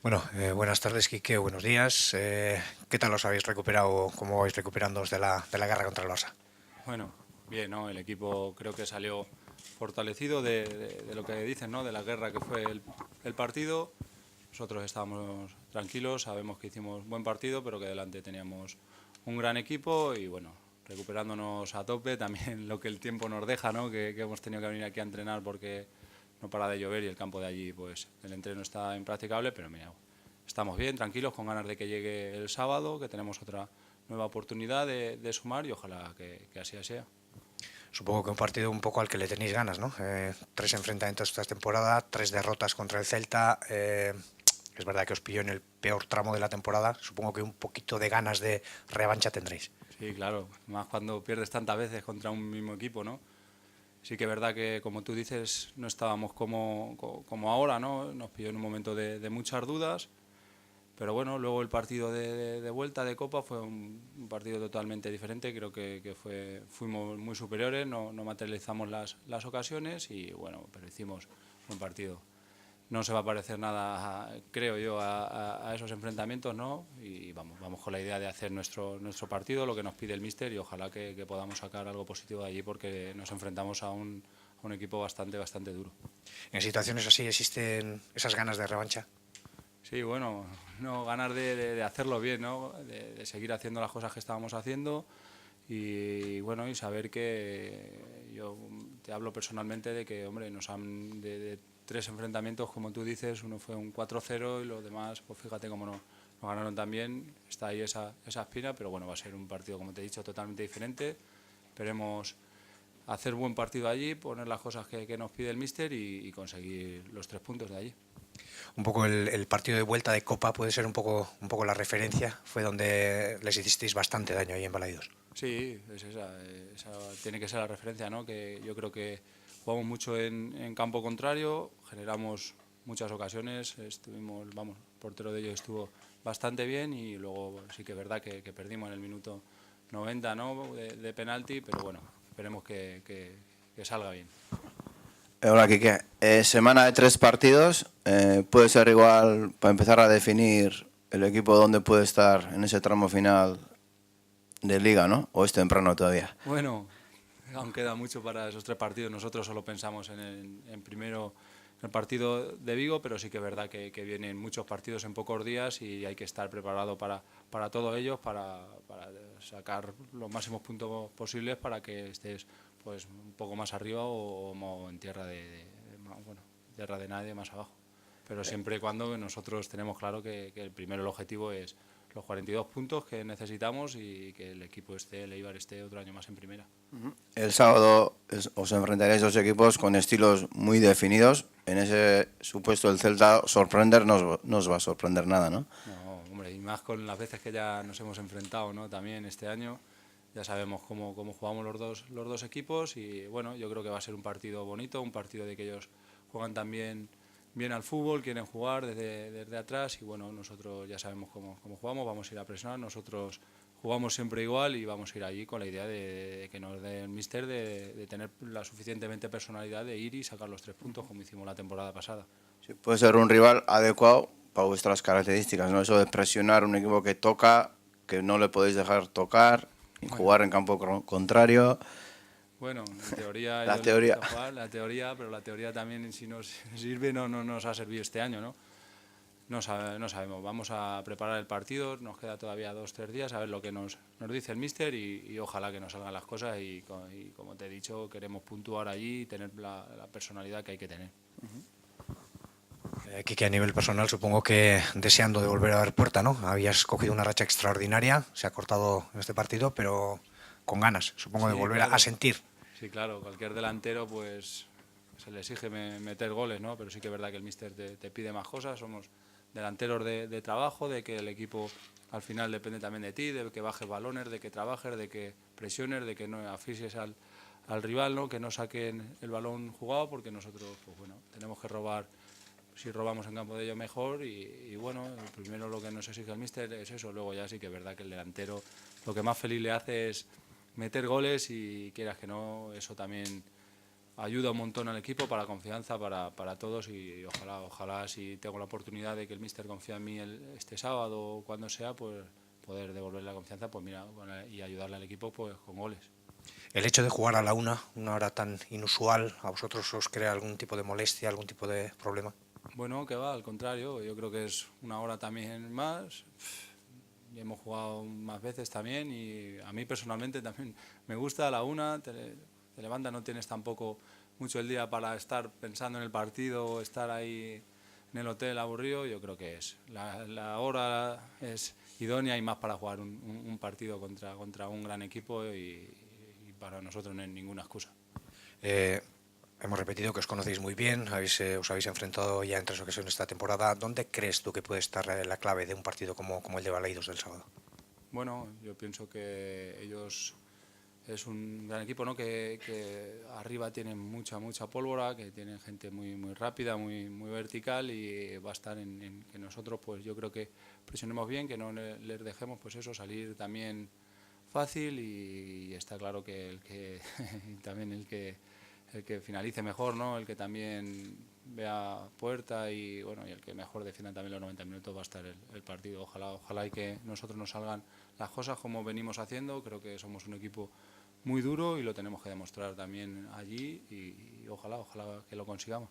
Bueno, buenas tardes, Quique, buenos días. ¿Qué tal os habéis recuperado? ¿Cómo vais recuperándoos de la guerra contra el Barça? Bueno, bien, ¿no? El equipo creo que salió fortalecido de lo que dicen, ¿no? De la guerra que fue el partido. Nosotros estábamos tranquilos, sabemos que hicimos buen partido, pero que delante teníamos un gran equipo y bueno, recuperándonos a tope, también lo que el tiempo nos deja, ¿no? Que hemos tenido que venir aquí a entrenar porque no para de llover y el campo de allí, pues el entreno está impracticable, pero mira, estamos bien, tranquilos, con ganas de que llegue el sábado, que tenemos otra nueva oportunidad de sumar y ojalá que así sea. Supongo que un partido un poco al que le tenéis ganas, ¿no? Tres enfrentamientos esta temporada, tres derrotas contra el Celta. Es verdad que os pilló en el peor tramo de la temporada. Supongo que un poquito de ganas de revancha tendréis. Sí, claro, más cuando pierdes tantas veces contra un mismo equipo, ¿no? Sí que es verdad que, como tú dices, no estábamos como ahora, ¿no? Nos pilló en un momento de muchas dudas, pero bueno, luego el partido de vuelta de Copa fue un partido totalmente diferente, creo que fuimos muy superiores, no materializamos las ocasiones y bueno, pero hicimos un partido. No se va a parecer nada, creo yo, a esos enfrentamientos, ¿no? Y vamos con la idea de hacer nuestro partido, lo que nos pide el míster y ojalá que podamos sacar algo positivo de allí porque nos enfrentamos a un equipo bastante duro. En situaciones así existen esas ganas de revancha. Sí, bueno, no ganar de hacerlo bien, ¿no? De seguir haciendo las cosas que estábamos haciendo y bueno, y saber que yo te hablo personalmente de que, hombre, nos han de tres enfrentamientos, como tú dices, uno fue un 4-0 y los demás, pues fíjate cómo nos ganaron también, está ahí esa espina, pero bueno, va a ser un partido, como te he dicho, totalmente diferente. Esperemos hacer buen partido allí, poner las cosas que nos pide el míster y conseguir los 3 puntos de allí. Un poco el partido de vuelta de Copa puede ser un poco la referencia. Fue donde les hicisteis bastante daño ahí en Balaidos. Sí, es esa tiene que ser la referencia, ¿no? Que yo creo que jugamos mucho en campo contrario, generamos muchas ocasiones, estuvimos, vamos, el portero de ellos estuvo bastante bien y luego sí que es verdad que perdimos en el minuto 90, ¿no? De penalti, pero bueno, esperemos que salga bien. Hola, Kike. Semana de 3 partidos. Puede ser igual para empezar a definir el equipo donde puede estar en ese tramo final de liga, ¿no? ¿O es temprano todavía? Bueno, aún queda mucho para esos 3 partidos. Nosotros solo pensamos en primero el partido de Vigo, pero sí que es verdad que vienen muchos partidos en pocos días y hay que estar preparado para todos ellos, para sacar los máximos puntos posibles para que estés pues un poco más arriba o en tierra bueno, tierra de nadie más abajo. Pero siempre y cuando nosotros tenemos claro que el primero el objetivo es los 42 puntos que necesitamos y que el equipo el Eibar esté otro año más en primera. El sábado os enfrentaréis dos equipos con estilos muy definidos. En ese supuesto el Celta sorprender no os va a sorprender nada, ¿no? No, hombre, y más con las veces que ya nos hemos enfrentado, ¿no? También este año ya sabemos cómo jugamos los dos equipos y bueno, yo creo que va a ser un partido bonito, un partido de que ellos juegan también bien al fútbol, quieren jugar desde atrás y bueno, nosotros ya sabemos cómo jugamos, vamos a ir a presionar, nosotros jugamos siempre igual y vamos a ir allí con la idea de que nos dé el míster de tener la suficientemente personalidad de ir y sacar los 3 puntos como hicimos la temporada pasada. Sí, puede ser un rival adecuado para vuestras características, ¿no? Eso de presionar un equipo que toca, que no le podéis dejar tocar y Bueno, jugar en campo contrario. bueno, en teoría a La ellos les teoría. gusta jugar, la teoría, pero la teoría también si nos sirve no nos ha servido este año, ¿no? No sabemos, vamos a preparar el partido, nos queda todavía 2 o 3 días a ver lo que nos dice el míster y ojalá que nos salgan las cosas y como te he dicho, queremos puntuar allí y tener la personalidad que hay que tener. Quique, a nivel personal, supongo que deseando de volver a ver puerta, ¿no? Habías cogido una racha extraordinaria, se ha cortado en este partido, pero con ganas, supongo, de Sí, volver a claro, sentir. sí, claro, cualquier delantero pues se le exige meter goles, ¿no? Pero sí que es verdad que el míster te pide más cosas, somos delanteros de trabajo, de que el equipo al final depende también de ti, de que bajes balones, de que trabajes, de que presiones, de que no asfixies al rival, ¿no? Que no saquen el balón jugado, porque nosotros, pues bueno, tenemos que robar, si robamos en campo de ellos mejor y bueno, primero lo que nos exige el míster es eso, luego ya sí que es verdad que el delantero lo que más feliz le hace es meter goles y quieras que no, eso también ayuda un montón al equipo, para confianza, para todos, y ojalá si tengo la oportunidad de que el míster confía en mí este sábado o cuando sea, pues poder devolverle la confianza, pues mira, y ayudarle al equipo pues con goles. El hecho de jugar a la una hora tan inusual, ¿a vosotros os crea algún tipo de molestia, algún tipo de problema? Bueno, que va, al contrario, yo creo que es una hora también más. Y hemos jugado más veces también, y a mí personalmente también me gusta a la una, te levantas, no tienes tampoco mucho el día para estar pensando en el partido o estar ahí en el hotel aburrido. Yo creo que es la hora es idónea, y más para jugar un partido contra un gran equipo, y para nosotros no hay ninguna excusa. Hemos repetido que os conocéis muy bien, os habéis enfrentado ya en 3 ocasiones esta temporada. ¿Dónde crees tú que puede estar la clave de un partido como el de Balaidos del sábado? Bueno, yo pienso que ellos es un gran equipo, ¿no? Que arriba tienen mucha pólvora, que tienen gente muy rápida, muy vertical, y va a estar en que nosotros, pues yo creo que presionemos bien, que no les dejemos pues eso, salir también fácil, y está claro que también el que finalice mejor, ¿no? El que también vea puerta, y bueno, y el que mejor defienda también los 90 minutos, va a estar el partido. Ojalá y que nosotros nos salgan las cosas como venimos haciendo. Creo que somos un equipo muy duro y lo tenemos que demostrar también allí, y ojalá que lo consigamos.